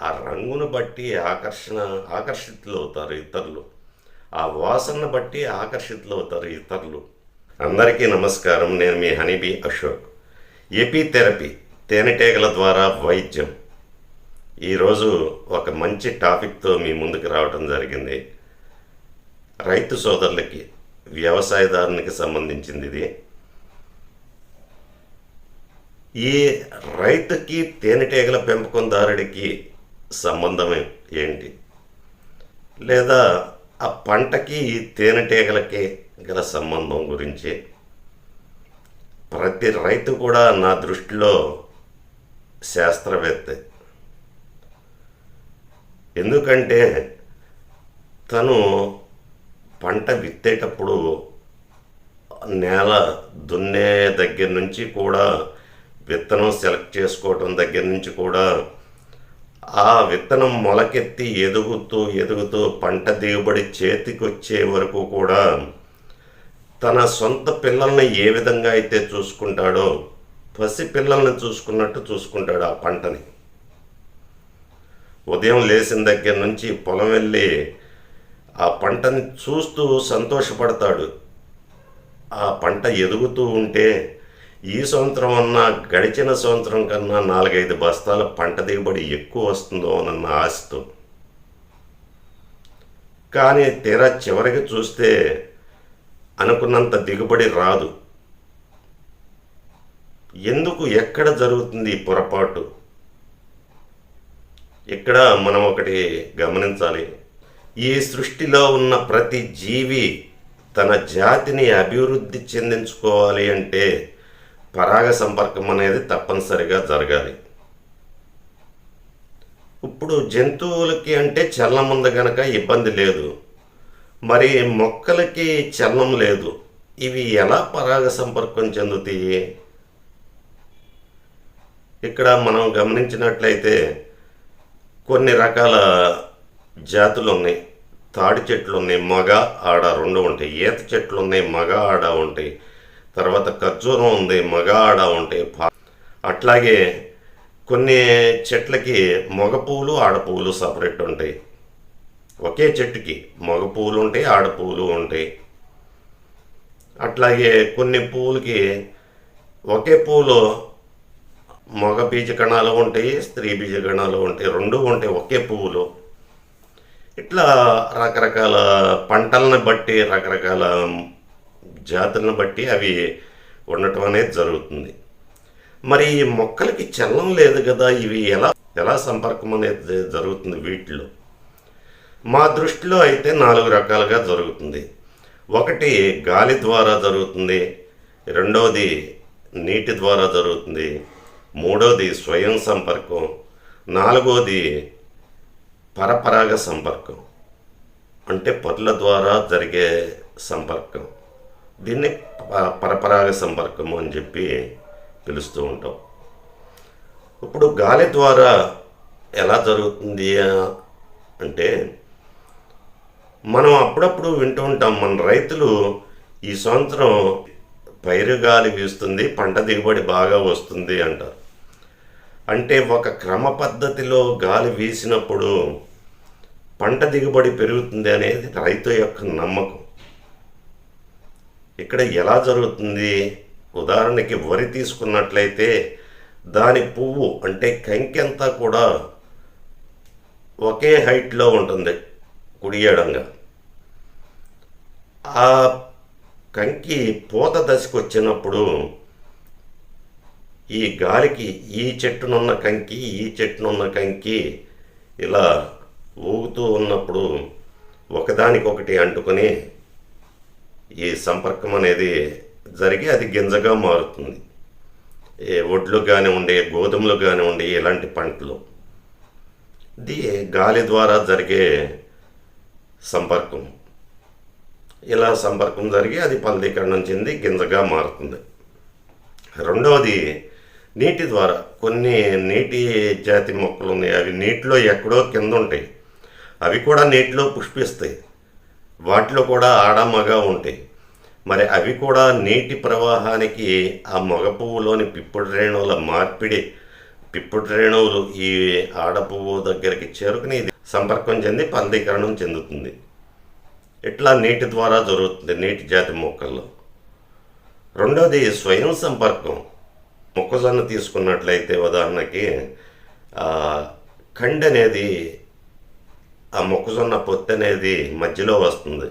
ఆ రంగును బట్టి ఆకర్షితులవుతారు ఇతరులు. ఆ వాసనను బట్టి ఆకర్షితులవుతారు ఇతరులు. అందరికీ నమస్కారం. నేను మీ హనీబీ అశోక్. ఎపిథెరపీ, తేనెటీగల ద్వారా వైద్యం. ఈరోజు ఒక మంచి టాపిక్తో మీ ముందుకు రావడం జరిగింది. రైతు సోదరులకి, వ్యవసాయదారునికి సంబంధించింది ఇది. ఈ రైతుకి తేనెటీగల పెంపకందారుడికి సంబంధం ఏంటి, లేదా ఆ పంటకి ఈ తేనెటీగలకి గల సంబంధం గురించి ప్రతి రైతు కూడా నా దృష్టిలో శాస్త్రవేత్త. ఎందుకంటే తను పంట విత్తేటప్పుడు నేల దున్నే దగ్గర నుంచి కూడా, విత్తనం సెలెక్ట్ చేసుకోవడం దగ్గర నుంచి కూడా, ఆ విత్తనం మొలకెత్తి ఎదుగుతూ పంట దిగుబడి చేతికి వచ్చే వరకు కూడా తన సొంత పిల్లల్ని ఏ విధంగా అయితే చూసుకుంటాడో, పసి పిల్లల్ని చూసుకున్నట్టు చూసుకుంటాడు ఆ పంటని. ఉదయం లేచిన దగ్గర నుంచి పొలం వెళ్ళి ఆ పంటని చూస్తూ సంతోషపడతాడు. ఆ పంట ఎదుగుతూ ఉంటే ఈ సంవత్సరం అన్నా గడిచిన సంవత్సరం కన్నా 4-5 బస్తాల పంట దిగుబడి ఎక్కువ వస్తుందో అన్న ఆశతో. కానీ తీరా చివరికి చూస్తే అనుకున్నంత దిగుబడి రాదు. ఎందుకు, ఎక్కడ జరుగుతుంది ఈ పొరపాటు? ఇక్కడ మనం ఒకటి గమనించాలి. ఈ సృష్టిలో ఉన్న ప్రతి జీవి తన జాతిని అభివృద్ధి చెందించుకోవాలి అంటే పరాగ సంపర్కం అనేది తప్పనిసరిగా జరగాలి. ఇప్పుడు జంతువులకి అంటే చలనం ఉంది కనుక ఇబ్బంది లేదు. మరి మొక్కలకి చలనం లేదు. ఇవి ఎలా పరాగ సంపర్కం చెందుతాయి? ఇక్కడ మనం గమనించినట్లయితే కొన్ని రకాల జాతులు ఉన్నాయి. తాడి చెట్లు ఉన్నాయి, మగ ఆడ రెండు ఉంటాయి. ఈత చెట్లు ఉన్నాయి, మగ ఆడ ఉంటాయి. తర్వాత ఖర్జూరం ఉంది, మగ ఆడ ఉంటాయి. అట్లాగే కొన్ని చెట్లకి మగ పువ్వులు ఆడ పువ్వులు సపరేట్ ఉంటాయి. ఒకే చెట్టుకి మగ పువ్వులు ఉంటాయి, ఆడ పువ్వులు ఉంటాయి. అట్లాగే కొన్ని పువ్వులకి ఒకే పువ్వులో మగ బీజ కణాలు ఉంటాయి, స్త్రీ బీజ కణాలు ఉంటాయి. రెండు ఉంటాయి ఒకే పువ్వులో. ఇట్లా రకరకాల పంటలను బట్టి, రకరకాల జాతులను బట్టి అవి ఉండటం అనేది జరుగుతుంది. మరి ఈ మొక్కలకి చలనం లేదు కదా, ఇవి ఎలా సంపర్కం అనేది జరుగుతుంది వీటిలో? మా దృష్టిలో అయితే 4 రకాలుగా జరుగుతుంది. ఒకటి గాలి ద్వారా జరుగుతుంది, రెండవది నీటి ద్వారా జరుగుతుంది, మూడవది స్వయం సంపర్కం, నాలుగవది పరపరాగ సంపర్కం, అంటే పరుల ద్వారా జరిగే సంపర్కం. దీన్ని పరపరాగ సంపర్కము అని చెప్పి పిలుస్తూ ఉంటాం. ఇప్పుడు గాలి ద్వారా ఎలా జరుగుతుంది అంటే, మనం అప్పుడప్పుడు వింటూ ఉంటాం, మన రైతులు ఈ సంవత్సరం పైరు గాలి వీస్తుంది, పంట దిగుబడి బాగా వస్తుంది అంటారు. అంటే ఒక క్రమ పద్ధతిలో గాలి వీసినప్పుడు పంట దిగుబడి పెరుగుతుంది అనేది రైతు యొక్క నమ్మకం. ఇక్కడ ఎలా జరుగుతుంది? ఉదాహరణకి వరి తీసుకున్నట్లయితే దాని పువ్వు అంటే కంకి అంతా కూడా ఒకే హైట్లో ఉంటుంది కుడి ఎడంగా. ఆ కంకి పూత దశకు వచ్చినప్పుడు ఈ గాలికి ఈ చెట్టునున్న కంకి ఇలా ఊగుతూ ఉన్నప్పుడు ఒకదానికొకటి అంటుకొని ఈ సంపర్కం అనేది జరిగి అది గింజగా మారుతుంది. వడ్లు కానివ్వండి, గోధుమలు కానివ్వండి, ఇలాంటి పంటలు. ఇది గాలి ద్వారా జరిగే సంపర్కం. ఇలా సంపర్కం జరిగి అది ఫలదీకరణం చెంది గింజగా మారుతుంది. రెండవది నీటి ద్వారా. కొన్ని నీటి జాతి మొక్కలు ఉన్నాయి, అవి నీటిలో ఎక్కడో కింద ఉంటాయి. అవి కూడా నీటిలో పుష్పిస్తాయి. వాటిలో కూడా ఆడ మగ ఉంటాయి. మరి అవి కూడా నీటి ప్రవాహానికి ఆ మగ పువ్వులోని పిప్పుడు రేణువుల మార్పిడి పిప్పుడు రేణువులు ఈ ఆడపువ్వు దగ్గరికి చేరుకుని ఇది సంపర్కం చెంది ఫలదీకరణం చెందుతుంది. ఇట్లా నీటి ద్వారా జరుగుతుంది నీటి జాతి మొక్కల్లో. రెండోది స్వయం సంపర్కం. మొక్కజొన్న తీసుకున్నట్లయితే ఉదాహరణకి కండి అనేది, ఆ మొక్కజొన్న పొత్తు అనేది మధ్యలో వస్తుంది,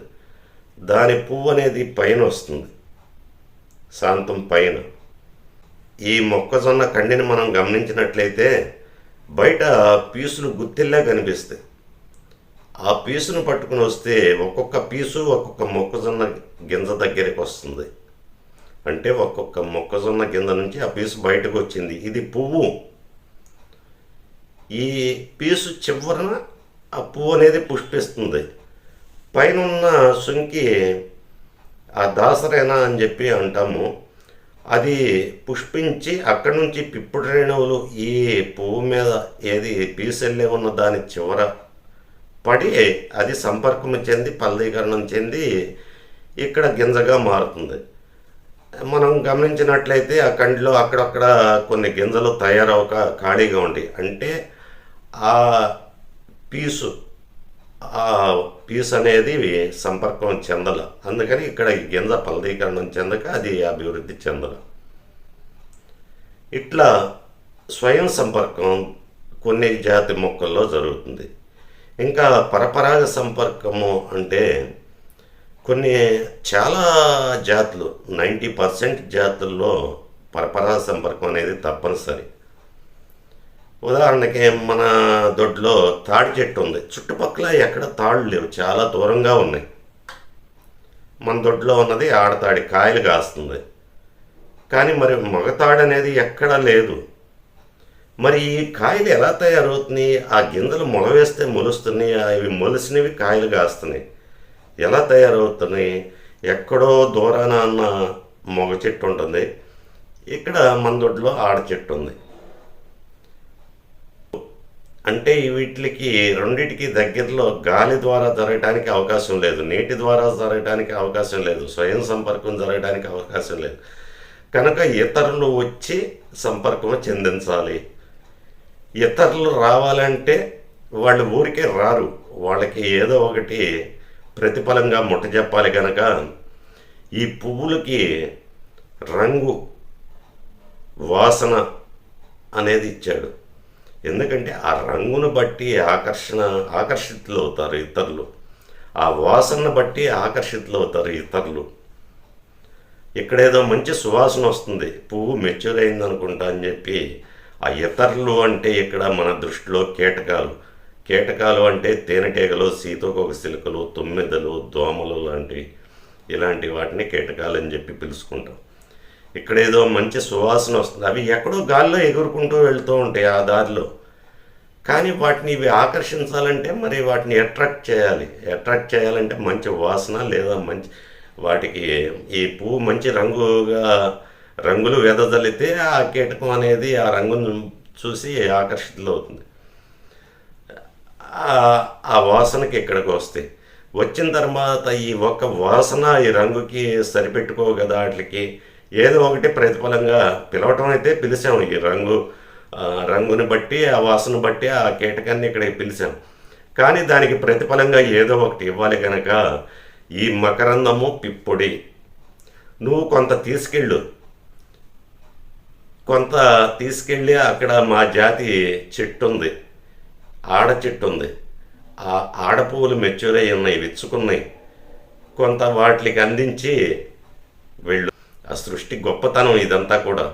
దాని పువ్వు అనేది పైన వస్తుంది, శాంతం పైన. ఈ మొక్కజొన్న కండిని మనం గమనించినట్లయితే బయట పీసులు గుత్తిల్లా కనిపిస్తాయి. ఆ పీసును పట్టుకుని వస్తే ఒక్కొక్క పీసు ఒక్కొక్క మొక్కజొన్న గింజ దగ్గరికి వస్తుంది. అంటే ఒక్కొక్క మొక్కజొన్న గింజ నుంచి ఆ పీసు బయటకు వచ్చింది, ఇది పువ్వు. ఈ పీసు చివరన ఆ పువ్వు అనేది పుష్పిస్తుంది. పైన ఉన్న సుంకి ఆ దాసరేనా అని చెప్పి అంటాము. అది పుష్పించి అక్కడి నుంచి పిప్పుడు రేణువులు ఈ పువ్వు మీద ఏది పీసెల్లే ఉన్న దాని చివర పడి అది సంపర్కం చెంది ఫలదీకరణం చెంది ఇక్కడ గింజగా మారుతుంది. మనం గమనించినట్లయితే ఆ కండిలో అక్కడక్కడ కొన్ని గింజలు తయారవక ఖాళీగా ఉంటాయి. అంటే ఆ పీసు అనేది సంపర్కం చెందల, అందుకని ఇక్కడ గింజ ఫలదీకరణం చెందక అది అభివృద్ధి చెందల. ఇట్లా స్వయం సంపర్కం కొన్ని జాతి మొక్కల్లో జరుగుతుంది. ఇంకా పరపరాగ సంపర్కము అంటే కొన్ని చాలా జాతులు 90% జాతుల్లో పరపరాగ సంపర్కం అనేది తప్పనిసరి. ఉదాహరణకి మన దొడ్లో తాడి చెట్టు ఉంది, చుట్టుపక్కల ఎక్కడ తాళ్ళు లేవు, చాలా దూరంగా ఉన్నాయి. మన దొడ్లో ఉన్నది ఆడతాడి, కాయలు కాస్తుంది, కానీ మరి మగతాడు అనేది ఎక్కడా లేదు. మరి ఈ కాయలు ఎలా తయారవుతున్నాయి? ఆ గింజలు మొలవేస్తే మొలుస్తున్నాయి, అవి మొలిసినవి కాయలు కాస్తున్నాయి. ఎలా తయారవుతున్నాయి? ఎక్కడో దూరాన అన్న మగ చెట్టు ఉంటుంది, ఇక్కడ మన దొడ్లో ఆడ చెట్టు ఉంది. అంటే వీటికి రెండిటికి దగ్గరలో గాలి ద్వారా జరగడానికి అవకాశం లేదు, నీటి ద్వారా జరగడానికి అవకాశం లేదు, స్వయం సంపర్కం జరగడానికి అవకాశం లేదు. కనుక ఇతరులు వచ్చి సంపర్కం చెందించాలి. ఇతరులు రావాలంటే వాళ్ళు ఊరికే రారు, వాళ్ళకి ఏదో ఒకటి ప్రతిఫలంగా ముట్ట చెప్పాలి. కనుక ఈ పువ్వులకి రంగు, వాసన అనేది ఇచ్చాడు. ఎందుకంటే ఆ రంగును బట్టి ఆకర్షితులు అవుతారు ఇతరులు, ఆ వాసనను బట్టి ఆకర్షితులు అవుతారు ఇతరులు. ఇక్కడేదో మంచి సువాసన వస్తుంది, పువ్వు మెచ్యూర్ అయింది అనుకుంటా అని చెప్పి ఆ ఇతరులు అంటే ఇక్కడ మన దృష్టిలో కీటకాలు అంటే తేనెటీగలు, సీతోకోకచిలుకలు, తుమ్మెదలు, దోమలు లాంటివి, ఇలాంటి వాటిని కీటకాలు అని చెప్పి పిలుచుకుంటాం. ఇక్కడేదో మంచి సువాసన వస్తుంది, అవి ఎక్కడో గాల్లో ఎగురుకుంటూ వెళ్తూ ఉంటాయి ఆ దారిలో. కానీ వాటిని ఇవి ఆకర్షించాలంటే మరి వాటిని అట్రాక్ట్ చేయాలంటే మంచి వాసన లేదా మంచి వాటికి ఈ పువ్వు మంచి రంగులు వెదజల్లితే ఆ కీటకం అనేది ఆ రంగును చూసి ఆకర్షితులవుతుంది. ఆ వాసనకి ఇక్కడికి వస్తాయి. వచ్చిన తర్వాత ఈ ఒక్క వాసన ఈ రంగుకి సరిపెట్టుకోగదా, వాటికి ఏదో ఒకటి ప్రతిఫలంగా పిలవటం అయితే పిలిచాము. ఈ రంగుని బట్టి, ఆ వాసన బట్టి ఆ కీటకాన్ని ఇక్కడికి పిలిచాం. కానీ దానికి ప్రతిఫలంగా ఏదో ఒకటి ఇవ్వాలి. కనుక ఈ మకరందము, పిప్పొడి నువ్వు కొంత తీసుకెళ్ళి అక్కడ మా జాతి చెట్టు ఉంది, ఆడ చెట్టు ఉంది, ఆ ఆడపువ్వులు మెచ్యూర్ అయి ఉన్నాయి, విచ్చుకున్నాయి, కొంత వాటికి అందించి వెళ్ళు. ఆ సృష్టి గొప్పతనం ఇదంతా కూడా.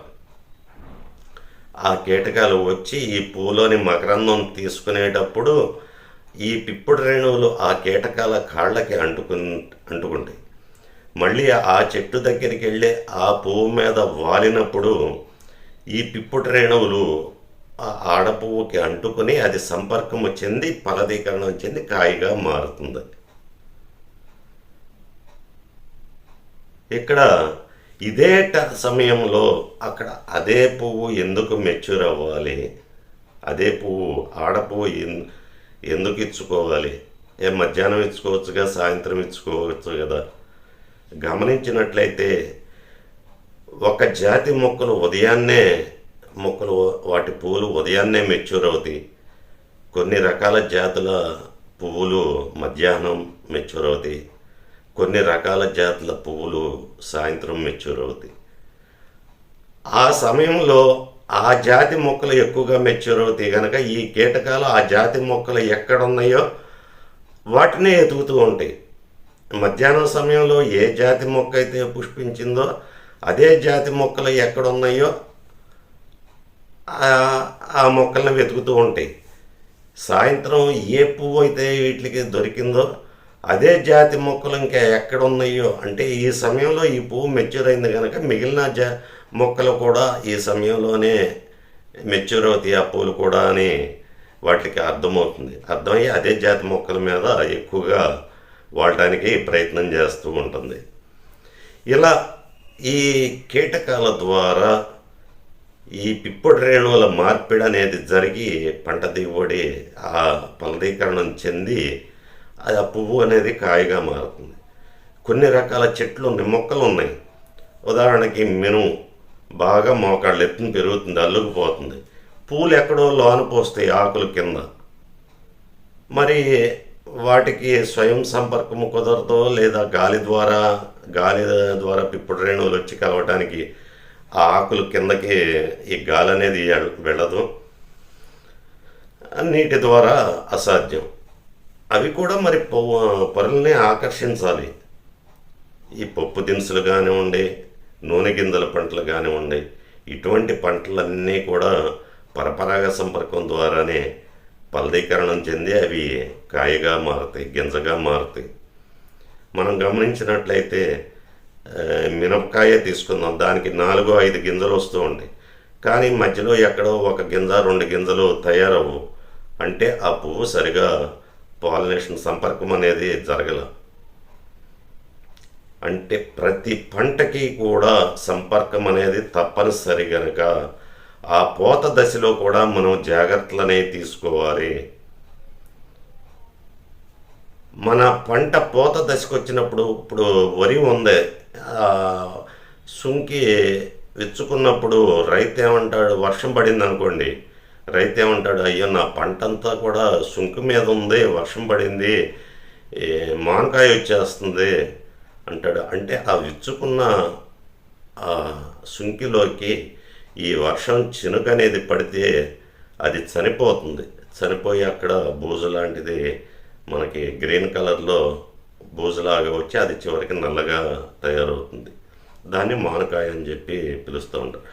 ఆ కీటకాలు వచ్చి ఈ పువ్వులోని మకరందం తీసుకునేటప్పుడు ఈ పిప్పుడు రేణువులు ఆ కీటకాల కాళ్ళకి అంటుకుంటాయి. మళ్ళీ ఆ చెట్టు దగ్గరికి వెళ్ళి ఆ పువ్వు మీద వాలినప్పుడు ఈ పిప్పుడు రేణువులు ఆ ఆడపువ్వుకి అంటుకుని అది సంపర్కము చెంది ఫలదీకరణం చెంది కాయగా మారుతుంది. ఇక్కడ ఇదే సమయంలో అక్కడ అదే పువ్వు ఎందుకు మెచ్యూర్ అవ్వాలి, అదే పువ్వు ఆడపువ్వు ఎందుకు ఇచ్చుకోవాలి? మధ్యాహ్నం ఇచ్చుకోవచ్చుగా, సాయంత్రం ఇచ్చుకోవచ్చు కదా. గమనించినట్లయితే ఒక జాతి మొక్కలు ఉదయాన్నే మొక్కలు వాటి పువ్వులు ఉదయాన్నే మెచ్యూర్ అవుతాయి. కొన్ని రకాల జాతుల పువ్వులు మధ్యాహ్నం మెచ్యూర్ అవుతాయి. కొన్ని రకాల జాతుల పువ్వులు సాయంత్రం మెచ్యూర్ అవుతాయి. ఆ సమయంలో ఆ జాతి మొక్కలు ఎక్కువగా మెచ్యూర్ అవుతాయి కనుక ఈ కీటకాలు ఆ జాతి మొక్కలు ఎక్కడున్నాయో వాటినే ఎతుకుతూ ఉంటాయి. మధ్యాహ్నం సమయంలో ఏ జాతి మొక్క అయితే పుష్పించిందో అదే జాతి మొక్కలు ఎక్కడున్నాయో ఆ మొక్కలను వెతుకుతూ ఉంటాయి. సాయంత్రం ఏ పువ్వు అయితే వీటికి దొరికిందో అదే జాతి మొక్కలు ఇంకా ఎక్కడున్నాయో, అంటే ఈ సమయంలో ఈ పువ్వు మెచ్యూర్ అయింది కనుక మిగిలిన మొక్కలు కూడా ఈ సమయంలోనే మెచ్యూర్ అవుతాయి ఆ పూలు కూడా అని వాటికి అర్థమవుతుంది. అర్థమయ్యి అదే జాతి మొక్కల మీద ఎక్కువగా వాడటానికి ప్రయత్నం చేస్తూ ఉంటుంది. ఇలా ఈ కీటకాల ద్వారా ఈ పిప్పటి రేణువుల మార్పిడి అనేది జరిగి పంట దిగుబడి ఆ ఫలదీకరణం చెంది ఆ పువ్వు అనేది కాయగా మారుతుంది. కొన్ని రకాల చెట్లు ఉన్నాయి, మొక్కలు ఉన్నాయి. ఉదాహరణకి మినుము బాగా మోకాళ్ళు ఎత్తున పెరుగుతుంది, అల్లుకుపోతుంది. పూలు ఎక్కడో లోన పోస్తాయి ఆకుల కింద. మరి వాటికి స్వయం సంపర్కము కుదరదో, లేదా గాలి ద్వారా పిప్పటి రేణువులు వచ్చి కలవటానికి ఆ ఆకులు కిందకి ఈ గాలి అనేది వెళ్ళదు. నీటి ద్వారా అసాధ్యం. అవి కూడా మరి పరుల్ని ఆకర్షించాలి. ఈ పప్పు దినుసులు కానివ్వండి, నూనె గింజల పంటలు కానివ్వండి, ఇటువంటి పంటలన్నీ కూడా పరపరాగ సంపర్కం ద్వారానే ఫలదీకరణం చెంది అవి కాయగా మారుతాయి, గింజగా మారుతాయి. మనం గమనించినట్లయితే మినపకాయ తీసుకుందాం, దానికి 4-5 గింజలు వస్తూ ఉంటాయి. కానీ మధ్యలో ఎక్కడో 1 గింజ 2 గింజలు తయారవు. అంటే ఆ పువ్వు సరిగా పాలినేషన్ సంపర్కం అనేది జరగల. అంటే ప్రతి పంటకి కూడా సంపర్కం అనేది తప్పనిసరి గనక ఆ పూత దశలో కూడా మనం జాగ్రత్తలనే తీసుకోవాలి. మన పంట పూత దశకు వచ్చినప్పుడు, ఇప్పుడు వరి ఉంది, సుంకి విచ్చుకున్నప్పుడు రైతు ఏమంటాడు, వర్షం పడింది అనుకోండి, రైతు ఏమంటాడు, అయ్యో నా పంట అంతా కూడా సుంకు మీద ఉంది, వర్షం పడింది, మామిడికాయ వచ్చేస్తుంది అంటాడు. అంటే ఆ విచ్చుకున్న ఆ సుంకిలోకి ఈ వర్షం చినుక అనేది పడితే అది చనిపోతుంది. చనిపోయి అక్కడ బూజు లాంటిది మనకి గ్రీన్ కలర్లో బూజులాగా వచ్చి అది చివరికి నల్లగా తయారవుతుంది. దాన్ని మామిడికాయ అని చెప్పి పిలుస్తూ ఉంటారు.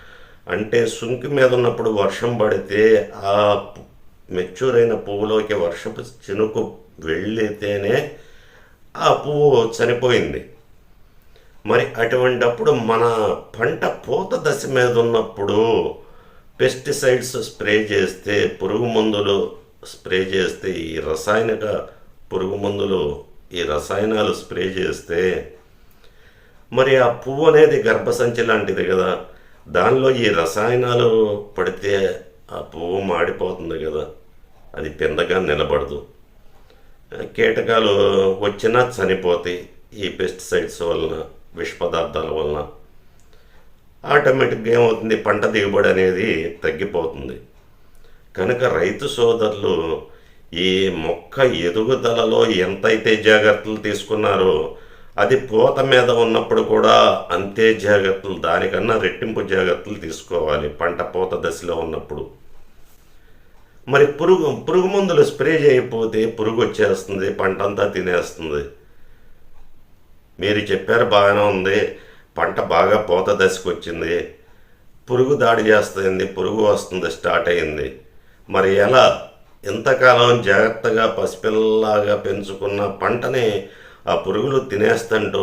అంటే సుంకి మీద ఉన్నప్పుడు వర్షం పడితే ఆ మెచ్యూర్ అయిన పువ్వులోకి వర్షపు చినుకు వెళ్ళితేనే ఆ పువ్వు చనిపోయింది. మరి అటువంటప్పుడు మన పంట పూత దశ మీద ఉన్నప్పుడు పెస్టిసైడ్స్ స్ప్రే చేస్తే, పురుగు మందులు స్ప్రే చేస్తే, ఈ రసాయనిక పురుగు మందులు, ఈ రసాయనాలు స్ప్రే చేస్తే మరి ఆ పువ్వు అనేది గర్భసంచి లాంటిది కదా, దానిలో ఈ రసాయనాలు పడితే ఆ పువ్వు మాడిపోతుంది కదా, అది పిందగా నిలబడదు. కీటకాలు వచ్చినా చనిపోతాయి ఈ పెస్టిసైడ్స్ వలన, విష పదార్థాల వలన. ఆటోమేటిక్గా ఏమవుతుంది, పంట దిగుబడి అనేది తగ్గిపోతుంది. కనుక రైతు సోదరులు ఈ మొక్క ఎదుగుదలలో ఎంతైతే జాగ్రత్తలు తీసుకున్నారో అది పూత మీద ఉన్నప్పుడు కూడా అంతే జాగ్రత్తలు, దానికన్నా రెట్టింపు జాగ్రత్తలు తీసుకోవాలి పంట పూత దశలో ఉన్నప్పుడు. మరి పురుగు మందులు స్ప్రే చేయకపోతే పురుగు వచ్చేస్తుంది, పంట అంతా తినేస్తుంది. మీరు చెప్పారు బాగానే ఉంది, పంట బాగా పూత దశకు వచ్చింది, పురుగు దాడి చేస్తుంది, పురుగు వస్తుంది, స్టార్ట్ అయింది. మరి ఎలా? ఇంతకాలం జాగ్రత్తగా పసిపిల్లలాగా పెంచుకున్న పంటని ఆ పురుగులు తినేస్తంటూ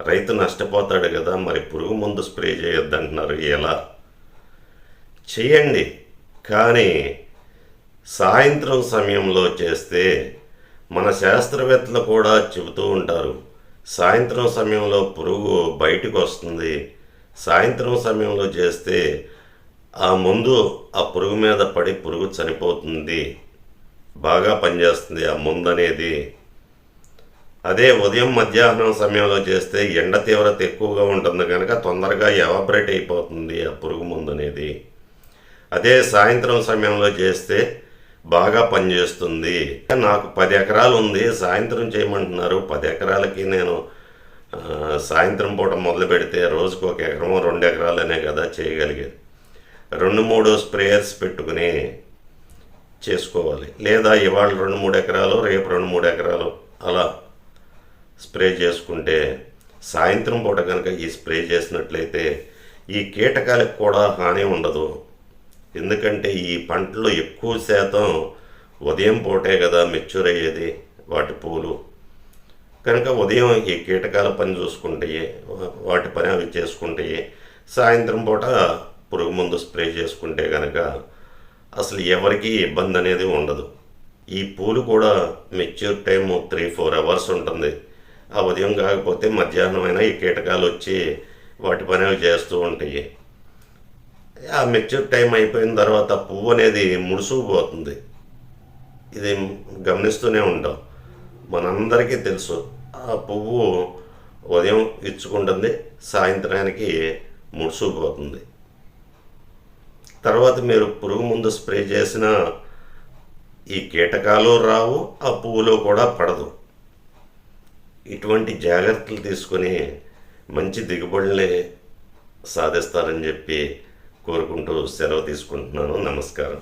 రైతు నష్టపోతాడు కదా. మరి పురుగు మందు స్ప్రే చేయొద్దంటున్నారు, ఎలా? చేయండి, కానీ సాయంత్రం సమయంలో చేస్తే, మన శాస్త్రవేత్తలు కూడా చెబుతూ ఉంటారు, సాయంత్రం సమయంలో పురుగు బయటకు వస్తుంది, సాయంత్రం సమయంలో చేస్తే ఆ మందు ఆ పురుగు మీద పడి పురుగు చనిపోతుంది, బాగా పనిచేస్తుంది ఆ మందు అనేది. అదే ఉదయం మధ్యాహ్నం సమయంలో చేస్తే ఎండ తీవ్రత ఎక్కువగా ఉంటుంది కనుక తొందరగా ఎవాపరేట్ అయిపోతుంది ఆ పురుగు మందు అనేది. అదే సాయంత్రం సమయంలో చేస్తే బాగా పనిచేస్తుంది. నాకు 10 ఎకరాలు ఉంది, సాయంత్రం చేయమంటున్నారు. 10 ఎకరాలకి నేను సాయంత్రం పూట మొదలు పెడితే రోజుకు 1 ఎకరమో 2 ఎకరాలనే కదా చేయగలిగేది. 2-3 స్ప్రేయర్స్ పెట్టుకుని చేసుకోవాలి. లేదా ఇవాళ 2-3 ఎకరాలు, రేపు 2-3 ఎకరాలు అలా స్ప్రే చేసుకుంటే సాయంత్రం పూట కనుక ఈ స్ప్రే చేసినట్లయితే ఈ కీటకాలకు కూడా హాని ఉండదు. ఎందుకంటే ఈ పంటలో ఎక్కువ శాతం ఉదయం పూటే కదా మెచ్యూర్ అయ్యేది వాటి పూలు. కనుక ఉదయం ఈ కీటకాల పని చూసుకుంటాయి, వాటి పని అవి చేసుకుంటాయి. సాయంత్రం పూట పురుగు మందు స్ప్రే చేసుకుంటే కనుక అసలు ఎవరికి ఇబ్బంది అనేది ఉండదు. ఈ పూలు కూడా మెచ్యూర్ టైం 3-4 అవర్స్ ఉంటుంది. ఆ ఉదయం కాకపోతే మధ్యాహ్నం అయినా ఈ కీటకాలు వచ్చి వాటి పని అవి చేస్తూ ఉంటాయి. ఆ మెచ్యూర్ టైం అయిపోయిన తర్వాత పువ్వు అనేది ముడుసుకుపోతుంది. ఇది గమనిస్తూనే ఉంటాం, మనందరికీ తెలుసు. ఆ పువ్వు ఉదయం ఇచ్చుకుంటుంది, సాయంత్రానికి ముడుసుకుపోతుంది. తర్వాత మీరు పురుగు ముందు స్ప్రే చేసిన ఈ కీటకాలు రావు, ఆ పువ్వులో కూడా పడదు. ఇటువంటి జాగ్రత్తలు తీసుకొని మంచి దిగుబడుల్ని సాధిస్తారని చెప్పి కోరుకుంటూ సెలవు తీసుకుంటున్నాను. నమస్కారం.